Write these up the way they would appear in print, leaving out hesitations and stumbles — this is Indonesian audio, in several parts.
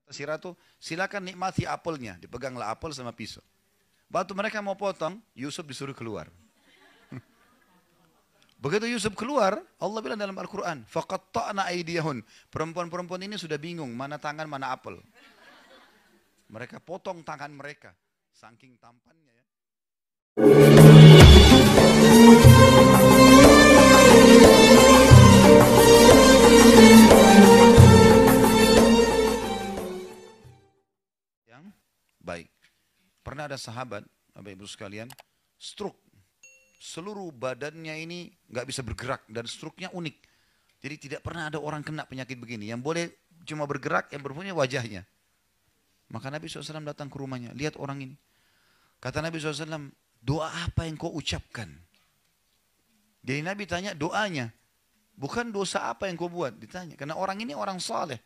Si ratu, silakan nikmati apelnya. Dipeganglah apel sama pisau. Waktu mereka mau potong, Yusuf disuruh keluar. Begitu Yusuf keluar, Allah bilang dalam Al-Quran, faqatta'na aydiyahun. Perempuan-perempuan ini sudah bingung, mana tangan, mana apel. Mereka potong tangan mereka. Saking tampannya ya. Yang baik. Pernah ada sahabat, Bapak Ibu sekalian, stroke. Seluruh badannya ini nggak bisa bergerak dan struknya unik. Jadi tidak pernah ada orang kena penyakit begini. Yang boleh cuma bergerak, yang berpunya wajahnya. Maka Nabi SAW datang ke rumahnya, lihat orang ini. Kata Nabi SAW, doa apa yang kau ucapkan? Jadi Nabi tanya doanya. Bukan dosa apa yang kau buat, ditanya. Karena orang ini orang saleh.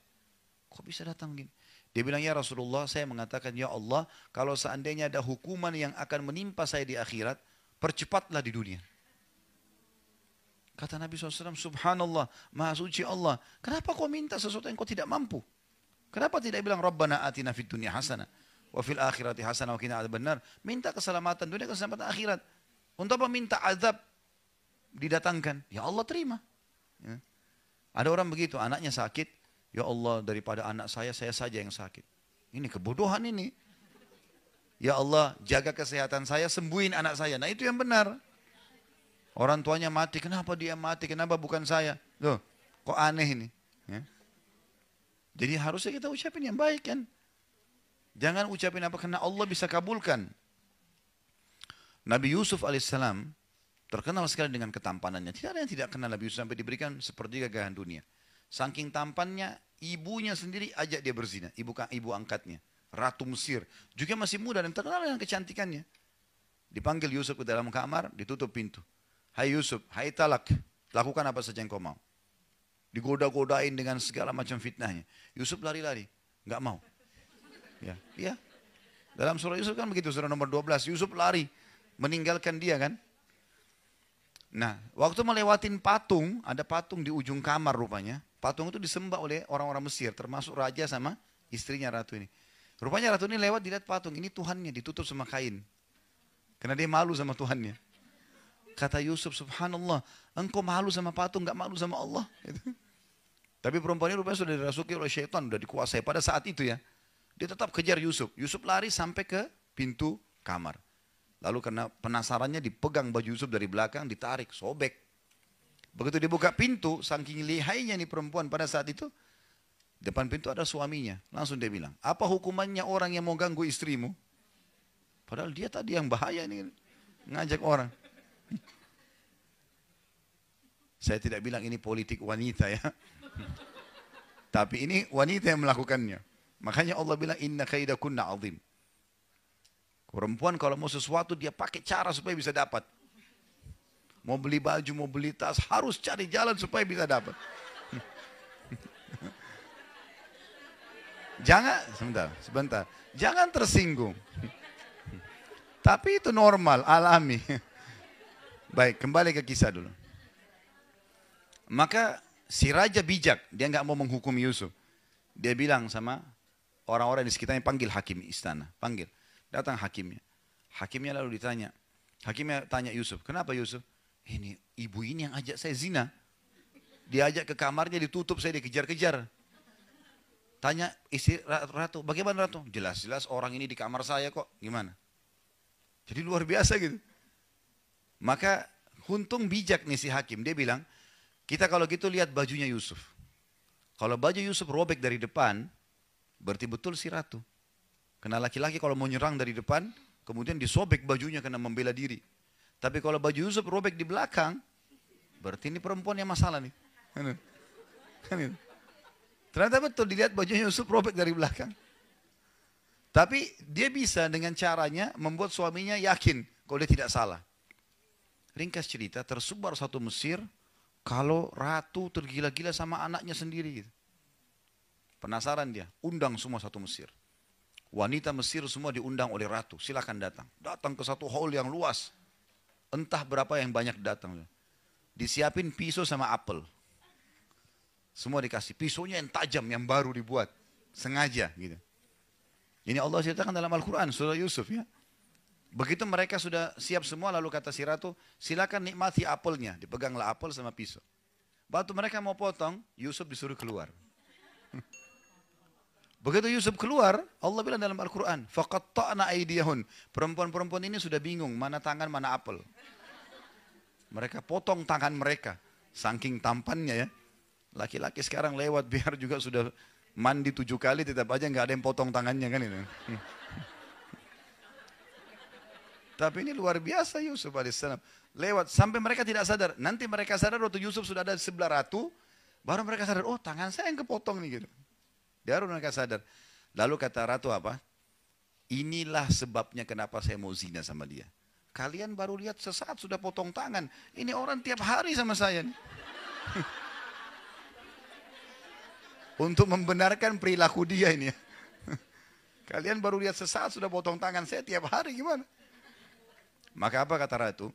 Kok bisa datang gini? Dia bilang, ya Rasulullah, saya mengatakan, ya Allah, kalau seandainya ada hukuman yang akan menimpa saya di akhirat, percepatlah di dunia. Kata Nabi SAW, subhanallah, maha suci Allah. Kenapa kau minta sesuatu yang kau tidak mampu? Kenapa tidak bilang, Rabbana atina fid dunya hasanah, wa fil akhirati hasanah, wa qina adzabannar. Minta keselamatan dunia, keselamatan akhirat. Untuk apa minta azab didatangkan? Ya Allah terima. Ya. Ada orang begitu, anaknya sakit. Ya Allah, daripada anak saya saja yang sakit. Ini kebodohan ini. Ya Allah, jaga kesehatan saya, sembuhin anak saya. Nah itu yang benar. Orang tuanya mati, kenapa dia mati? Kenapa bukan saya? Loh, kok aneh ini? Ya. Jadi harusnya kita ucapin yang baik kan? Jangan ucapin apa, karena Allah bisa kabulkan. Nabi Yusuf alaihissalam terkenal sekali dengan ketampanannya. Tidak ada yang tidak kenal Nabi Yusuf sampai diberikan seperti gagahan dunia. Saking tampannya, ibunya sendiri ajak dia berzina. Ibu angkatnya. Ratu Mesir, juga masih muda dan terkenal dengan kecantikannya. Dipanggil Yusuf ke dalam kamar, ditutup pintu. Hai Yusuf, hai talak, lakukan apa saja yang kau mau. Digoda-godain dengan segala macam fitnahnya. Yusuf lari-lari, nggak mau. Ya. Dalam surah Yusuf kan begitu, surah nomor 12, Yusuf lari, meninggalkan dia kan. Nah, waktu melewatin patung, ada patung di ujung kamar rupanya. Patung itu disembah oleh orang-orang Mesir, termasuk raja sama istrinya ratu ini. Rupanya ratu ini lewat, dilihat patung. Ini Tuhannya, ditutup sama kain. Karena dia malu sama Tuhannya. Kata Yusuf, subhanallah, engkau malu sama patung, gak malu sama Allah. Tapi perempuan ini rupanya sudah dirasuki oleh syaitan, sudah dikuasai pada saat itu ya. Dia tetap kejar Yusuf. Yusuf lari sampai ke pintu kamar. Lalu karena penasarannya dipegang baju Yusuf dari belakang, ditarik, sobek. Begitu dibuka pintu, saking lihainya nih perempuan pada saat itu, depan pintu ada suaminya. Langsung dia bilang, apa hukumannya orang yang mau ganggu istrimu? Padahal dia tadi yang bahaya nih, ngajak orang. Saya tidak bilang ini politik wanita ya. Tapi ini wanita yang melakukannya. Makanya Allah bilang, inna kaidakunna azim. Perempuan kalau mau sesuatu, dia pakai cara supaya bisa dapat. Mau beli baju, mau beli tas, harus cari jalan supaya bisa dapat. Jangan, sebentar. Jangan tersinggung. Tapi itu normal, alami. Baik, kembali ke kisah dulu. Maka si raja bijak, dia nggak mau menghukum Yusuf. Dia bilang sama orang-orang di sekitarnya, panggil hakim istana. Panggil. Datang hakimnya. Hakimnya lalu ditanya. Hakimnya tanya Yusuf, kenapa Yusuf? Ini ibu ini yang ajak saya zina. Dia ajak ke kamarnya, ditutup, saya dikejar-kejar. Tanya istri ratu, bagaimana ratu? Jelas-jelas orang ini di kamar saya kok, gimana? Jadi luar biasa gitu. Maka untung bijak nih si hakim, dia bilang, kita kalau gitu lihat bajunya Yusuf. Kalau baju Yusuf robek dari depan, berarti betul si ratu. Karena laki-laki kalau mau nyerang dari depan, kemudian disobek bajunya karena membela diri. Tapi kalau baju Yusuf robek di belakang, berarti ini perempuan yang masalah nih. Ternyata betul dilihat bajunya Yusuf robek dari belakang. Tapi dia bisa dengan caranya membuat suaminya yakin kalau dia tidak salah. Ringkas cerita, tersebar satu Mesir kalau ratu tergila-gila sama anaknya sendiri. Penasaran dia, undang semua satu Mesir. Wanita Mesir semua diundang oleh ratu, silakan datang. Datang ke satu hall yang luas. Entah berapa yang banyak datang. Disiapin pisau sama apel. Semua dikasih, pisaunya yang tajam, yang baru dibuat. Sengaja gitu. Ini Allah ceritakan dalam Al-Quran, surah Yusuf ya. Begitu mereka sudah siap semua, lalu kata si ratu, silakan nikmati apelnya. Dipeganglah apel sama pisau. Waktu mereka mau potong, Yusuf disuruh keluar. Begitu Yusuf keluar, Allah bilang dalam Al-Quran, faqatta'na aydiyahun. Perempuan-perempuan ini sudah bingung, mana tangan, mana apel. Mereka potong tangan mereka, saking tampannya ya. Laki-laki sekarang lewat biar juga sudah mandi 7 kali, tetap aja nggak ada yang potong tangannya kan itu. Tapi ini luar biasa Yusuf alaihissalam. Lewat sampai mereka tidak sadar. Nanti mereka sadar waktu Yusuf sudah ada di sebelah ratu, baru mereka sadar, oh tangan saya yang kepotong nih gitu. Baru mereka sadar. Lalu kata ratu apa? Inilah sebabnya kenapa saya mau zina sama dia. Kalian baru lihat sesaat sudah potong tangan. Ini orang tiap hari sama saya nih. Untuk membenarkan perilaku dia ini. Kalian baru lihat sesaat sudah potong tangan saya tiap hari gimana? Maka apa kata ratu?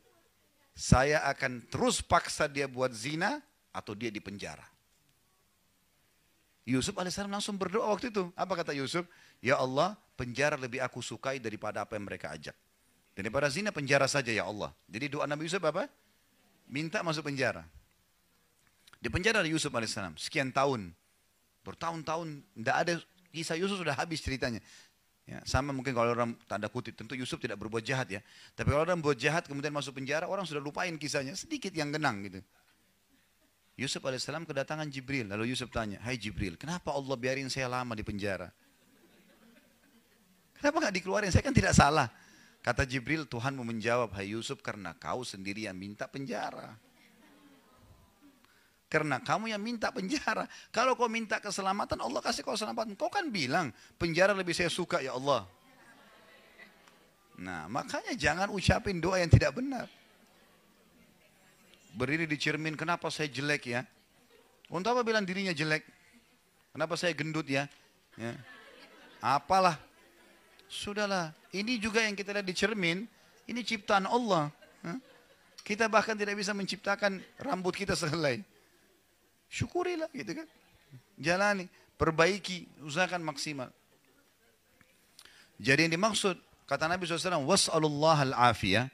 Saya akan terus paksa dia buat zina atau dia dipenjara. Yusuf alaihissalam langsung berdoa waktu itu. Apa kata Yusuf? Ya Allah, penjara lebih aku sukai daripada apa yang mereka ajak. Daripada zina, penjara saja ya Allah. Jadi doa Nabi Yusuf apa? Minta masuk penjara. Di penjara Yusuf alaihissalam sekian tahun. Bertahun-tahun, tidak ada kisah Yusuf sudah habis ceritanya. Ya, sama mungkin kalau orang tanda kutip, tentu Yusuf tidak berbuat jahat ya. Tapi kalau orang berbuat jahat kemudian masuk penjara, orang sudah lupain kisahnya, sedikit yang genang gitu. Yusuf alaihissalam kedatangan Jibril, lalu Yusuf tanya, hai Jibril, kenapa Allah biarin saya lama di penjara? Kenapa nggak dikeluarin? Saya kan tidak salah. Kata Jibril, Tuhanmu menjawab, hai Yusuf, karena kau sendiri yang minta penjara. Karena kamu yang minta penjara. Kalau kau minta keselamatan, Allah kasih kau keselamatan. Kau kan bilang, penjara lebih saya suka ya Allah. Nah, makanya jangan ucapin doa yang tidak benar. Berdiri di cermin, kenapa saya jelek ya? Untuk apa bilang dirinya jelek? Kenapa saya gendut ya? Ya. Apalah. Sudahlah, ini juga yang kita lihat di cermin, ini ciptaan Allah. Kita bahkan tidak bisa menciptakan rambut kita sehelai. Syukurilah gitu kan. Jalani, perbaiki, usahakan maksimal. Jadi yang dimaksud, kata Nabi SAW, was'alullah al-afiyah,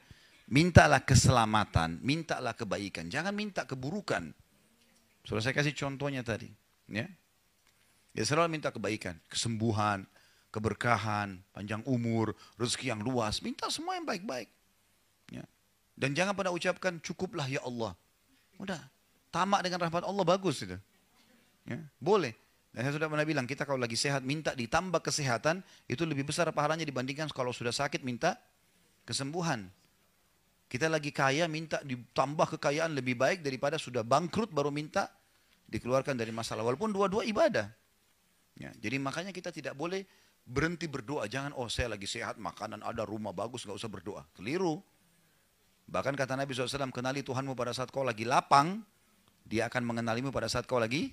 mintalah keselamatan, mintalah kebaikan, jangan minta keburukan. Sudah saya kasih contohnya tadi. Ya, selalu minta kebaikan, kesembuhan, keberkahan, panjang umur, rezeki yang luas, minta semua yang baik-baik. Ya. Dan jangan pernah ucapkan, cukuplah ya Allah. Udah. Tamak dengan rahmat Allah bagus itu. Ya, boleh. Dan saya sudah pernah bilang, kita kalau lagi sehat minta ditambah kesehatan, itu lebih besar pahalanya dibandingkan kalau sudah sakit minta kesembuhan. Kita lagi kaya minta ditambah kekayaan lebih baik daripada sudah bangkrut baru minta dikeluarkan dari masalah. Walaupun dua-dua ibadah. Ya, jadi makanya kita tidak boleh berhenti berdoa. Jangan, oh saya lagi sehat, makanan ada, rumah bagus, gak usah berdoa. Keliru. Bahkan kata Nabi SAW, kenali Tuhanmu pada saat kau lagi lapang, dia akan mengenalimu pada saat kau lagi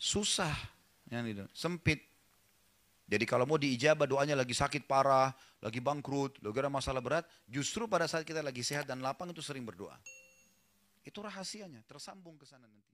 susah, sempit. Jadi kalau mau diijabah doanya lagi sakit parah, lagi bangkrut, lagi ada masalah berat, justru pada saat kita lagi sehat dan lapang itu sering berdoa. Itu rahasianya, tersambung ke sana nanti.